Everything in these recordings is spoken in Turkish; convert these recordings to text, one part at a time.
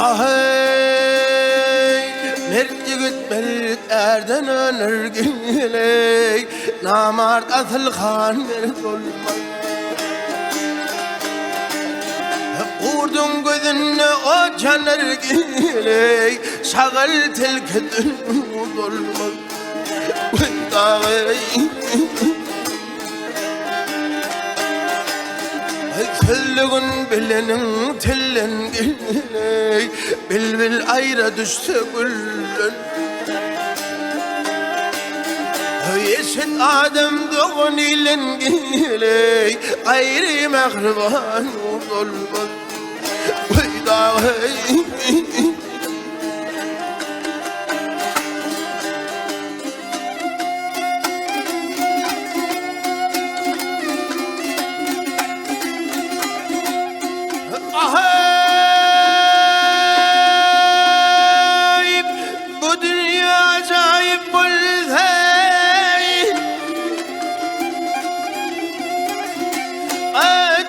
Ahey, mert yigit mert erden öner geley, namart asıl khan mert olmaz. Urdun gözünü o caner geley, şağıl telkedin olmaz. Tellgün bilenin tellen geley, bilbil ayra düşse güllün. Yeşil Adem doğun ilen geley, ayrı mehriban olmaz. Ahayip, bu dünya acayip bulzey.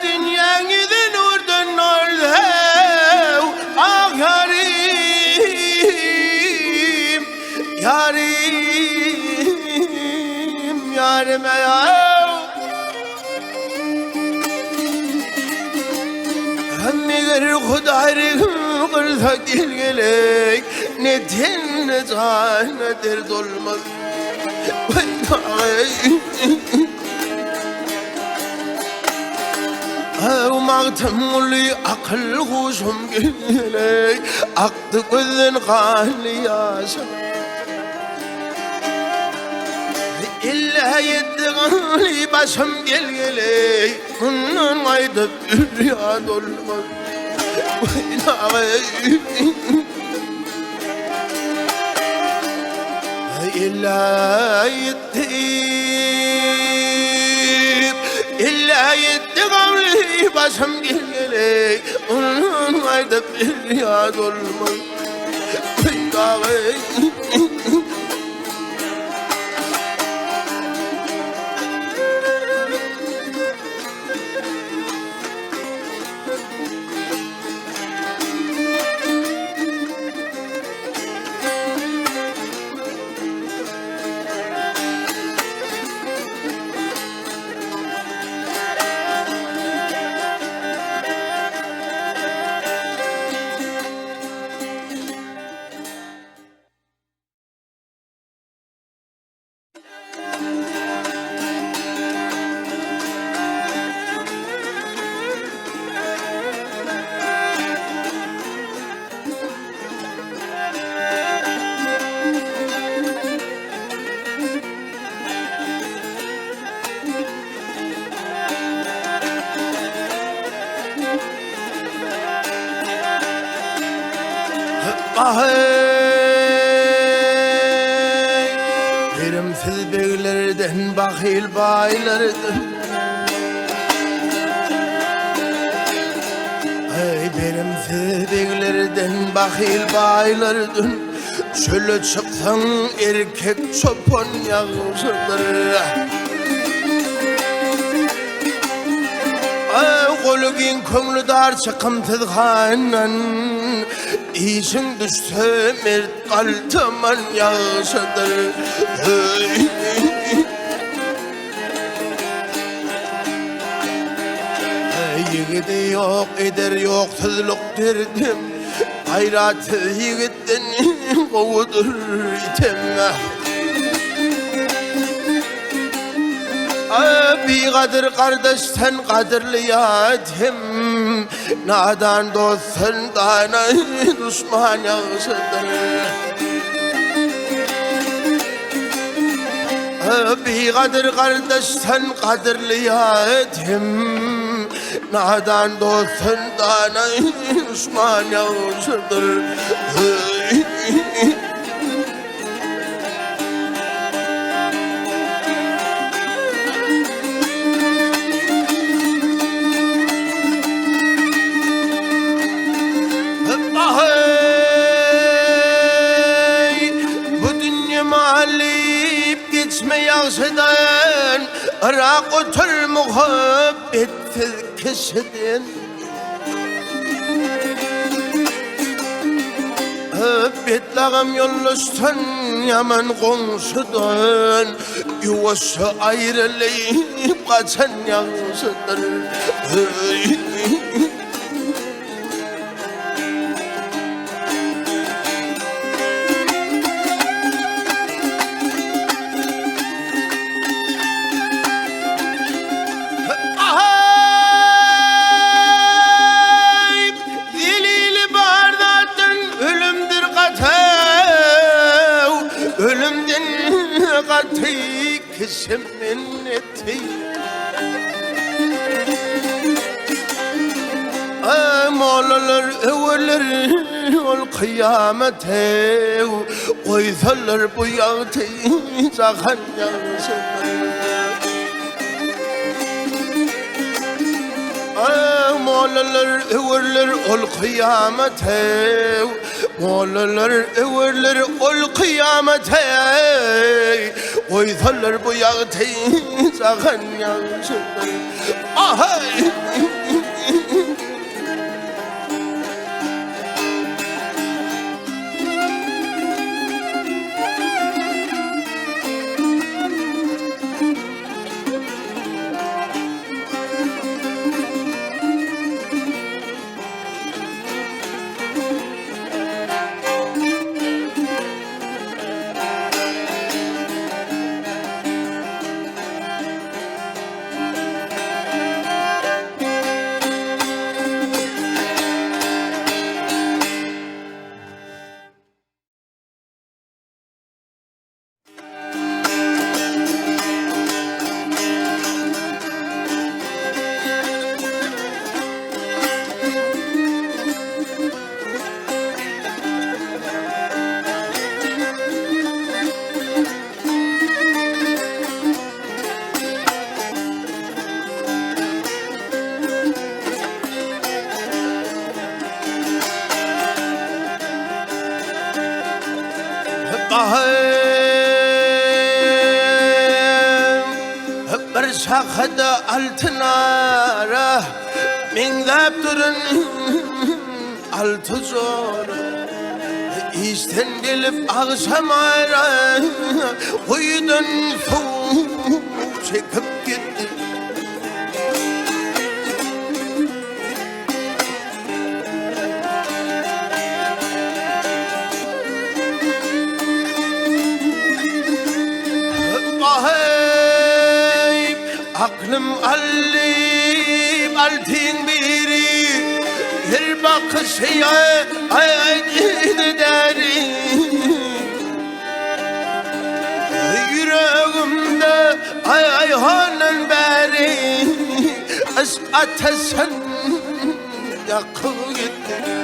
Dünyanın izin oradan ordev. Ah yarim, yarim, yarime yarim. Meğer Hudayr kılsa gelgelek, neden ne canı dert olmaz. Mağtamlı akıl kuşum gelgelek, aktı gözün kanlı yaşam. İlla yeddiğini başım gelgeley, bunun ayda bir yad olmaz. İlla yeddiğini başım gelgeley, bunun ayda bir yad olmaz. Ahey, verimsiz beylerden, bakil baylardan. Hey, verimsiz beylerden, bakil baylardan. Şöyle çıksan erkek çoban yağışıdır. Kolugin köngülü dar çıkımsız kaynan, İşin düşse mert kaltıman yaşadır. Yigidi yok eder yoksuzluk derdim, hayratı yigitten kovudur item. Bir kadir kardeş sen kadirli yatim, nadan dost sen dana düşman yaşadır. Bir kadir kardeş sen kadirli yatim, nadan dost sen dana düşman yaşadır. geçme yaşadan, Irak otur muhabbetsiz kişiden. Betlağım yollaştan yaman komşudan Yuvası ayrılayıp kaçan yansıdır Kesimin eti Moğlalar evveler ol kıyamete Koysalar bu yağtı Zahan yansın Moğlalar evveler ol kıyamete Moğlalar evveler ol kıyamete Koysalar bu yağtı Zahan yansın Ahay Berşakada altınara Minglap durun altı zor İşten gelip akşamara Kuyudan su çekip gitti Aklım allim altın biri Her bakışıya aydı deri Yüreğimde ayhanın beri Aşk ateşin yakıp gitti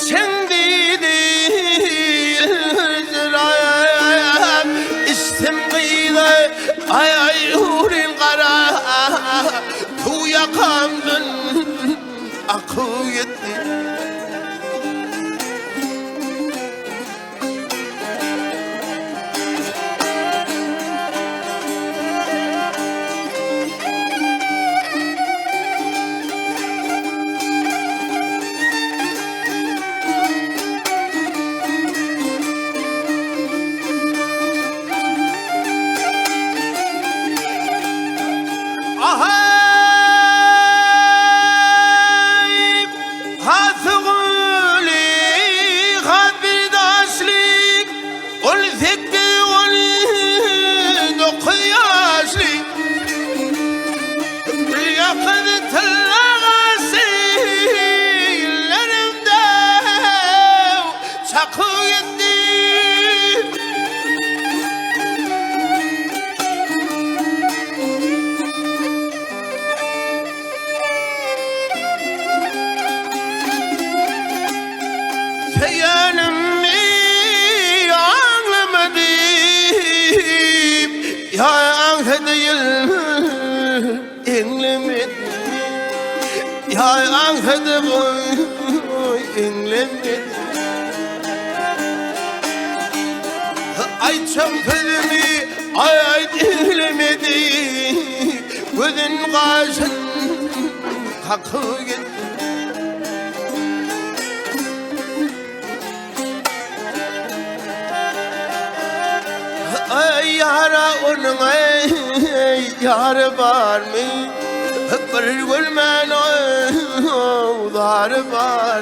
Çendi ay anhede boy inlemedi ay çamfedimi ay dinlemedi gözün kaşın kakı gitti ay yara onun ay yara var mı bir gülmen udar var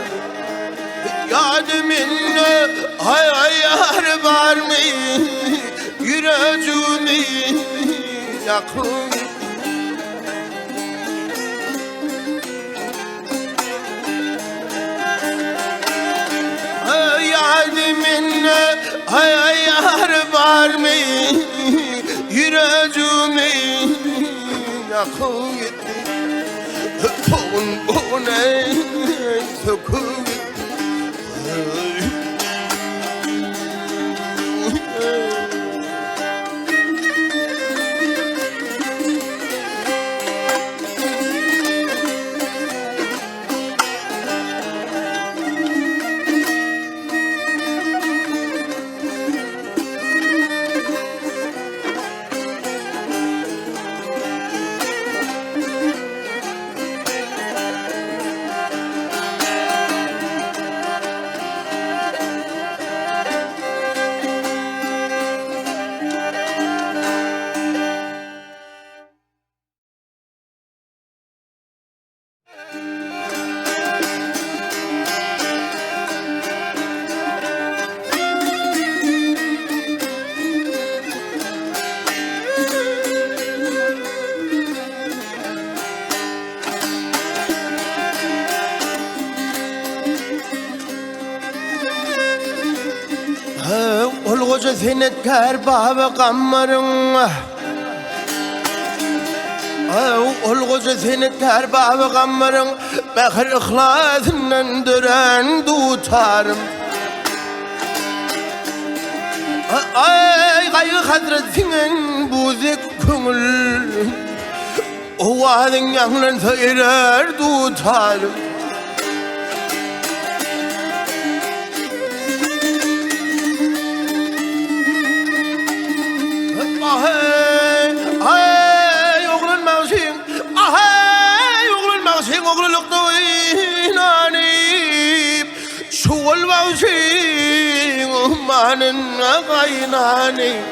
yadiminle ay yara var mı yüreğimi yakın yadiminle ay yara var mı yüreğimi yakın gitti bon ey söküp Olgoca senetkar baba kammarın Olgoca senetkar baba kammarın Bekir ihlasından dören tutarım Ay gayı hadretinin buzek köngül O adın yanlan sayırar tutarım Ay oğlun mağşin Ay oğlun mağşin oğlulukta inanip Şuul mağşin Umanın kaynanip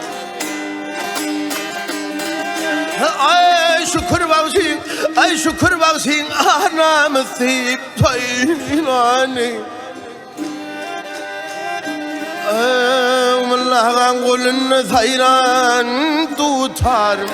Ay şükür mağşin Ay şükür mağşin Anamızip taynanip Allah'ın kulunu sayran tutarım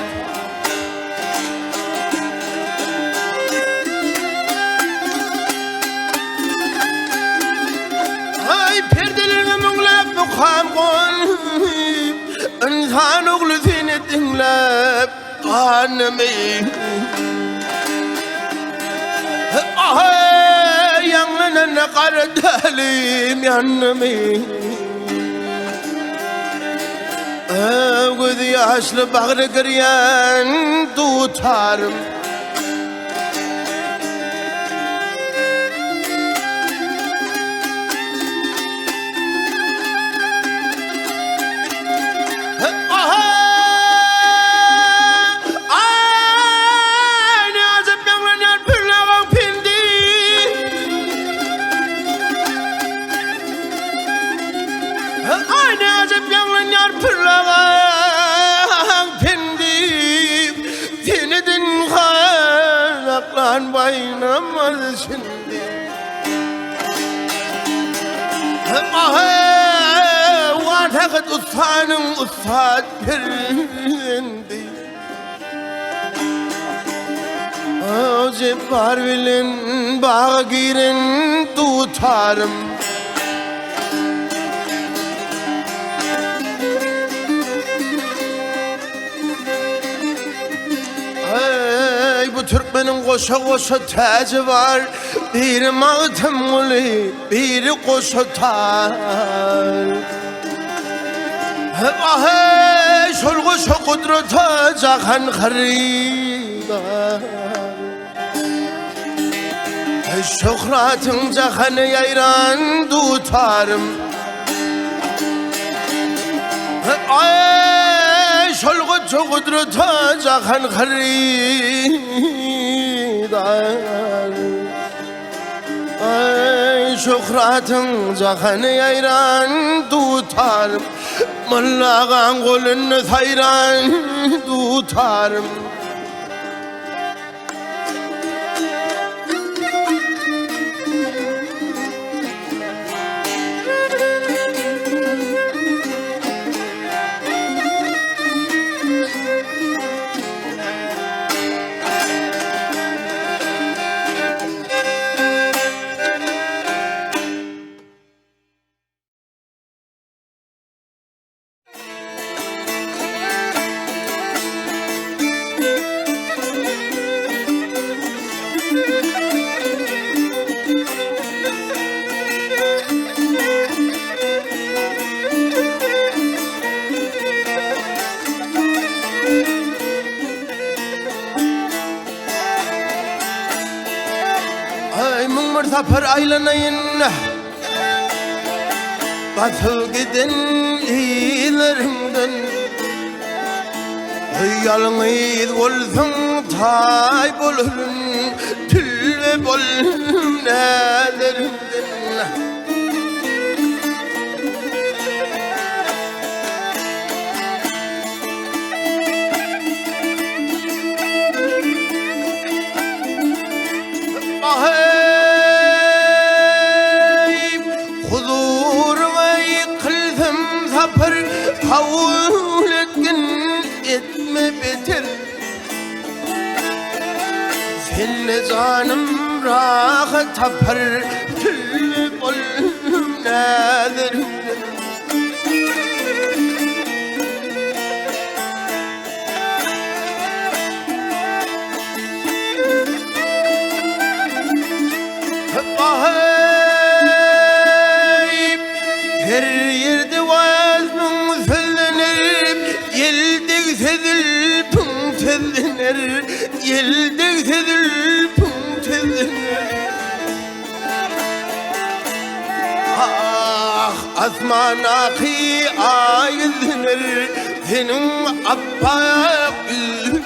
Ay perdelerine münglep mukam koyup İnsan oğlu seni dinlep annemeyin Ay yanına kara delim yannemeyin Gözü yaşlı bağrı kırıyan tutarım Lan baynamaz şimdi Vatakıt ustanım ustad perindi Cebbar bilin bağa girin tutarım Bu Türkmenin koşa koşa tacı var Biri mağtemuli, biri koşa tar Ahey, şol koşa kudreta cahan kharida Şöhretin cahanı yayran tutarım. Ay şolgu çoğudruta cahan haridar. Ay şöhretin cahanı yayran tutarım. Mallağın kolunu sayran tutarım. Zafer aylanayın batıl giden ilerimden yalnız olsun tay bolurun tülve bolun nelerimden Havul etkin etme beter. Seninle canım rahat tapar tül bol nedir. Her yerde vazmın söylenir, yeldik sedil pum tezlenir, yeldik sedil pum tezlenir. Ah asman akı ayızlanır, senin appak yüzün.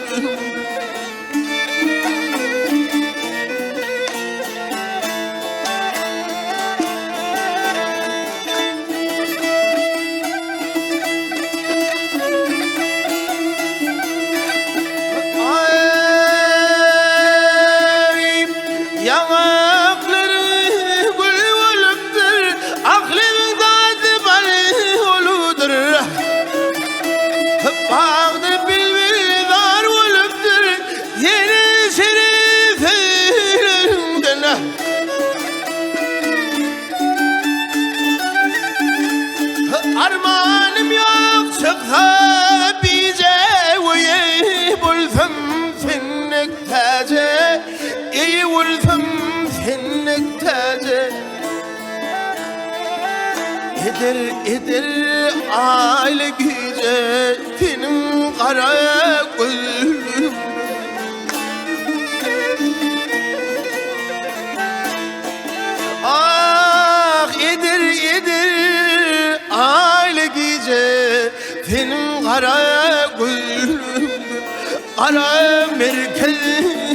Armanım yok çıksa bize iyi bulsam senlik taze, iyi bulsam senlik taze. Eder aile güce senin kara gözün. Ah eder aile gece senin kara gözün, kara merkez